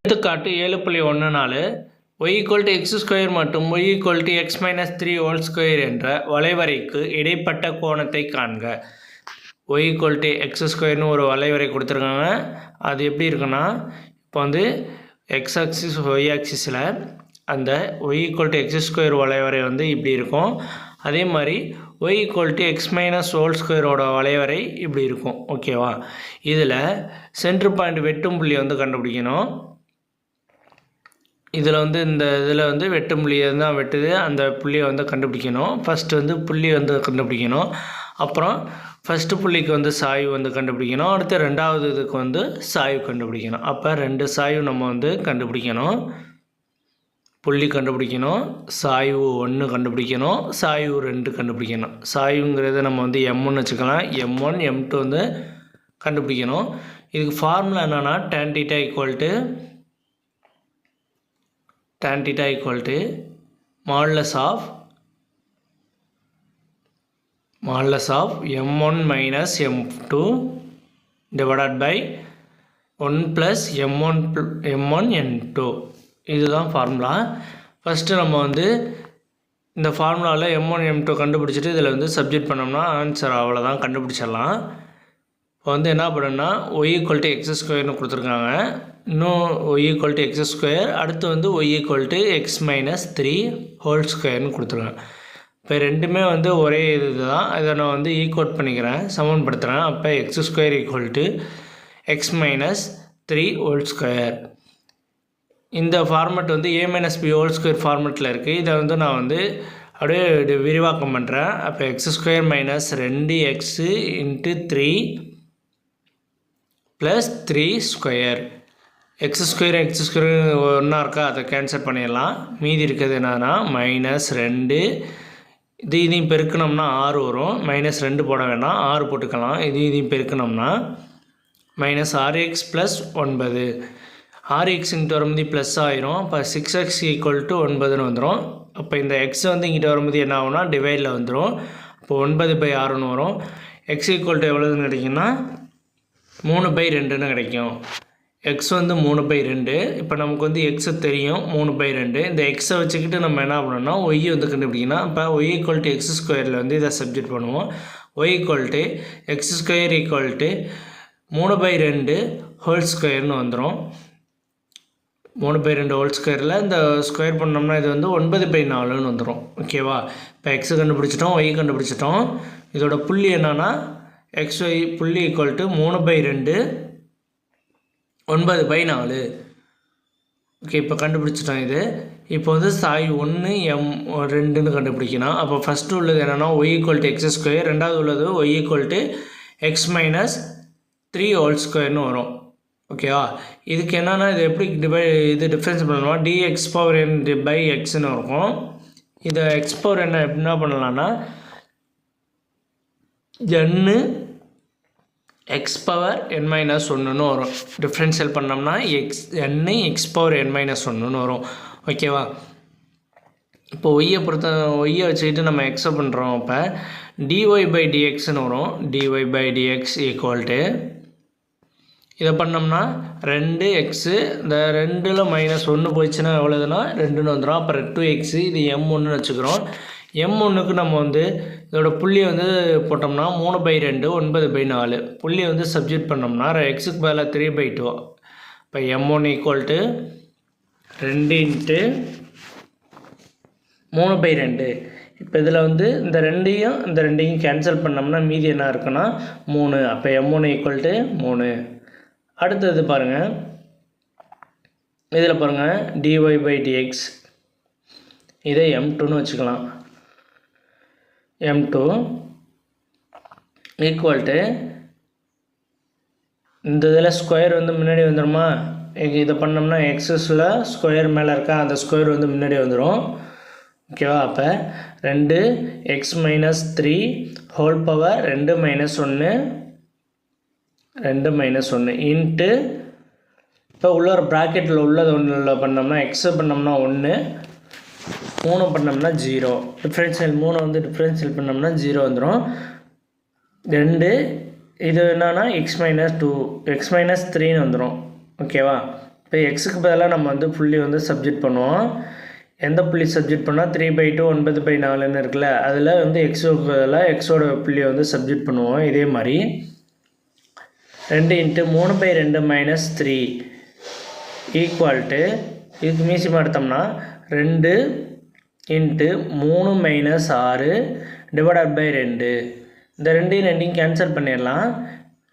எடுத்துக்காட்டு 7.14 y = x² மற்றும் y = x - 3² என்ற வளைவரைக்கு இடைப்பட்ட கோணத்தை காண்க. y = x² ஒரு வளைவரை கொடுத்துருக்காங்க. அது எப்படி இருக்குன்னா, இப்போ வந்து x ஆக்சிஸ் y ஆக்சிஸில் அந்த y = x² வளைவரை வந்து இப்படி இருக்கும். அதே மாதிரி y = x - வளைவரை இப்படி இருக்கும். ஓகேவா? இதில் சென்டர் பாயிண்ட் வெட்டும் புள்ளி வந்து கண்டுபிடிக்கணும். இதில் வந்து இந்த இதில் வந்து வெட்டும் புள்ளி தான் வெட்டுது, அந்த புள்ளியை வந்து கண்டுபிடிக்கணும். ஃபஸ்ட்டு வந்து புள்ளி வந்து கண்டுபிடிக்கணும். அப்புறம் ஃபஸ்ட்டு புள்ளிக்கு வந்து சாய்வு வந்து கண்டுபிடிக்கணும். அடுத்து ரெண்டாவது இதுக்கு வந்து சாய்வு கண்டுபிடிக்கணும். அப்போ 2 சாய்வு நம்ம வந்து கண்டுபிடிக்கணும். புள்ளி கண்டுபிடிக்கணும், சாய்வு 1 கண்டுபிடிக்கணும், சாய்வு 2 கண்டுபிடிக்கணும். சாய்வுங்கிறத நம்ம வந்து M1 வச்சுக்கலாம். M1 M2 வந்து கண்டுபிடிக்கணும். இதுக்கு ஃபார்முலா என்னென்னா tan θ modulus of M1 minus M2 divided by 1 plus M1 N2. இதுதான் ஃபார்முலா. ஃபஸ்ட்டு நம்ம வந்து இந்த ஃபார்முலாவில் M1 M2 கண்டுபிடிச்சிட்டு இதில் வந்து சப்ஜெக்ட் பண்ணோம்னா ஆன்சர் அவ்வளோதான், கண்டுபிடிச்சிடலாம். இப்போ வந்து என்ன பண்ணுன்னா y = x² கொடுத்துருக்காங்க. இன்னும் y = x², அடுத்து வந்து y = x - 3² கொடுத்துருக்காங்க. இப்போ ரெண்டுமே வந்து ஒரே இது தான். இதை நான் வந்து ஈக்குவேட் பண்ணிக்கிறேன், சமன்படுத்துகிறேன். அப்போ x² = x - 3² இந்த ஃபார்மெட் வந்து a - b² ஃபார்மெட்டில் இருக்குது. இதை வந்து நான் வந்து அப்படியே விரிவாக்கம் பண்ணுறேன். அப்போ x² - 2x × 3 + 3² x² ஒன்றா இருக்கா, அதை கேன்சல் பண்ணிடலாம். மீதி இருக்கிறது என்னன்னா -2 இதையும் பெருக்கணும்னா 6 வரும். -2 போட வேண்டாம், 6 போட்டுக்கலாம். இதையும் பெருக்கணும்னா -6x + 9 6x இங்கிட்ட வரும்போது ப்ளஸ் ஆயிரும். அப்போ 6x = 9ன்னு வந்துடும். அப்போ இந்த x வந்து இங்கிட்ட வரும்போது என்ன ஆகும்னா டிவைடில் வந்துடும். இப்போ 9/6ன்னு வரும். x = எவ்வளோன்னு கிடைக்குன்னா 3/2ன்னு கிடைக்கும். x வந்து 3/2. இப்போ நமக்கு வந்து x தெரியும் 3/2. இந்த x வச்சுக்கிட்டு நம்ம என்ன பண்ணோம்னா y வந்து கண்டுபிடிக்கணும். அப்போ y = x² வந்து இதை சப்ஜெக்ட் பண்ணுவோம். y = x² = 3/2² வந்துடும். 3/2² இந்த ஸ்கொயர் பண்ணோம்னா இது வந்து 9/4ன்னு வந்துடும். ஓகேவா? இப்போ x கண்டுபிடிச்சிட்டோம், y கண்டுபிடிச்சிட்டோம். இதோட புள்ளி என்னன்னா xy புள்ளி = 3/2 9/4. ஓகே, இப்போ கண்டுபிடிச்சிட்டோம். இது இப்போ வந்து சாய்வு 1 M2ன்னு கண்டுபிடிக்கணும். அப்போ ஃபஸ்ட்டு உள்ளது என்னென்னா y = x², ரெண்டாவது உள்ளது y = x - 3² வரும். ஓகேவா? இதுக்கு என்னென்னா இது எப்படி டிஃப்ரென்ஸ் பண்ணணும்னா dx/n/xன்னு இருக்கும். இதை x/n என்ன பண்ணலான்னா n x/n - 1ன்னு வரும். டிஃப்ரென்ஷியல் பண்ணோம்னா n x/n - 1ன்னு வரும். ஓகேவா? இப்போ ஒய்யை வச்சுக்கிட்டு நம்ம எக்ஸை பண்ணுறோம். அப்போ dy/dxன்னு வரும். dy/dx = இதை பண்ணோம்னா 2x, இந்த 2ல் -1 போயிடுச்சுன்னா எவ்வளோதுன்னா 2ன்னு வந்துடும். அப்புறம் 2x, இது M1ன்னு வச்சுக்கிறோம். M1க்கு நம்ம வந்து இதோட புள்ளி வந்து போட்டோம்னா 3/2 9/4. புள்ளி வந்து சப்ஜெக்ட் பண்ணோம்னா xக்கு பதிலாக 3/2. இப்போ M1 = 2 × 3/2. இப்போ இதில் வந்து இந்த ரெண்டையும் கேன்சல் பண்ணோம்னா மீதி என்ன இருக்குன்னா 3. அப்போ M1 = 3. அடுத்தது பாருங்கள், இதில் பாருங்கள் dy/dx இதை M2ன்னு வச்சுக்கலாம். M2 = இந்த இதில் ஸ்கொயர் வந்து முன்னாடி வந்துடுமா, இதை பண்ணோம்னா எக்ஸஸில் ஸ்கொயர் மேலே இருக்கா, அந்த ஸ்கொயர் வந்து முன்னாடி வந்துடும். ஓகேவா? அப்போ 2x - 3 2 - 1 இன்ட்டு இப்போ உள்ள ஒரு ப்ராக்கெட்டில் உள்ளது ஒன்றில் பண்ணோம்னா x பண்ணோம்னா 1, 3 பண்ணோம்னா 0. டிஃப்ரென்ஷியல் 3 வந்து டிஃப்ரென்ஷியல் பண்ணோம்னா 0 வந்துடும். 2 இது என்னன்னா x - 2 x - 3ன்னு வந்துடும். ஓகேவா? இப்போ இப்போ எக்ஸுக்கு பதிலாக நம்ம வந்து புள்ளி வந்து சப்ஜெக்ட் பண்ணுவோம். எந்த புள்ளி சப்ஜெக்ட் பண்ணால் 3/2 9/4 இருக்குல்ல, அதில் வந்து எக்ஸுக்கு பதிலாக எக்ஸோட புள்ளியை வந்து சப்ஜெக்ட் பண்ணுவோம். இதே மாதிரி 2 × 3/2 - 3 ஈக்குவல் டு இதுக்கு மீசியமாக எடுத்தோம்னா 2 × 3 - 6 டிவைடட் பை 2. இந்த 2 கேன்சல் பண்ணிடலாம்.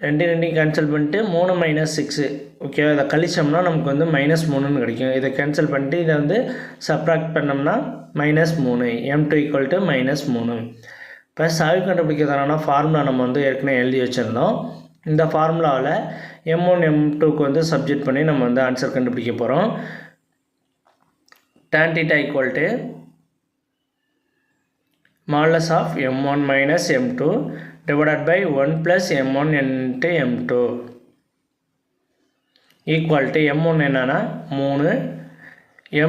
2 கேன்சல் பண்ணிட்டு 3 - 6 ஓகே. இதை கழிச்சோம்னா நமக்கு வந்து -3ன்னு கிடைக்கும். இதை கேன்சல் பண்ணிட்டு இதை வந்து சப்ராக்ட் பண்ணோம்னா -3 m2 = -3. இப்போ சால்வ் கண்டுபிடிக்கிறதுனால ஃபார்முலா நம்ம வந்து ஏற்கனவே எழுதி வச்சுருந்தோம். இந்த ஃபார்முலாவில் m1 m2க்கு வந்து சப்ஜெக்ட் பண்ணி நம்ம வந்து ஆன்சர் கண்டுபிடிக்க போகிறோம். tan θ = modulus of m1 minus m2 divided by 1 plus m1 into m2 equal to m1 என்னன்னா 3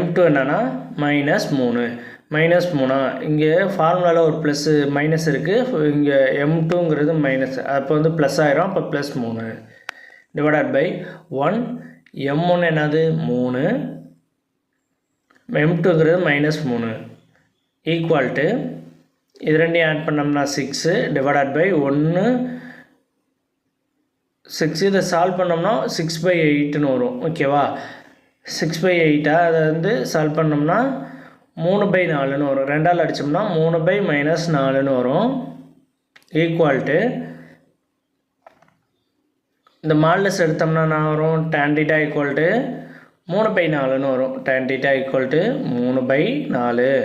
m2 என்னன்னா -3 -3 இங்கே ஃபார்முலாவில் ஒரு ப்ளஸ் மைனஸ் இருக்குது. இங்கே m2ங்கிறது மைனஸ், அப்போ வந்து ப்ளஸ் ஆயிரும். அப்போ +3 டிவைடட் பை 1 m1 என்னது 3 m2ங்கிறது -3 ஈக்குவல் டு இது ரெண்டையும் ஆட் பண்ணோம்னா 6 டிவைடட் பை 1 6. இதை சால்வ் பண்ணோம்னா 6/8ன்னு வரும் ஓகேவா. 6/8 அதை வந்து சால்வ் பண்ணோம்னா 3/4ன்னு வரும். 2ஆல் அடித்தோம்னா 3/-4ன்னு வரும் ஈக்குவல் டு இந்த மாடலஸ் எடுத்தோம்னா நான் வரும் tan θ = 3/4ன்னு வரும். tan θ = 3/4.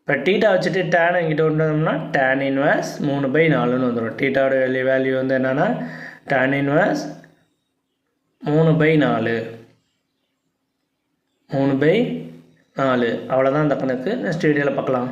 இப்போ டீட்டா வச்சுட்டு டேன் எங்கிட்ட வந்தோம்னா tan 1 3/4ன்னு வந்துடும். டீட்டாவோட வேல்யூ வந்து என்னென்னா tan 1 3/4 3/4. அவ்வளோதான் இந்த கணக்கு. நெக்ஸ்ட் வீடியோவில் பார்க்கலாம்.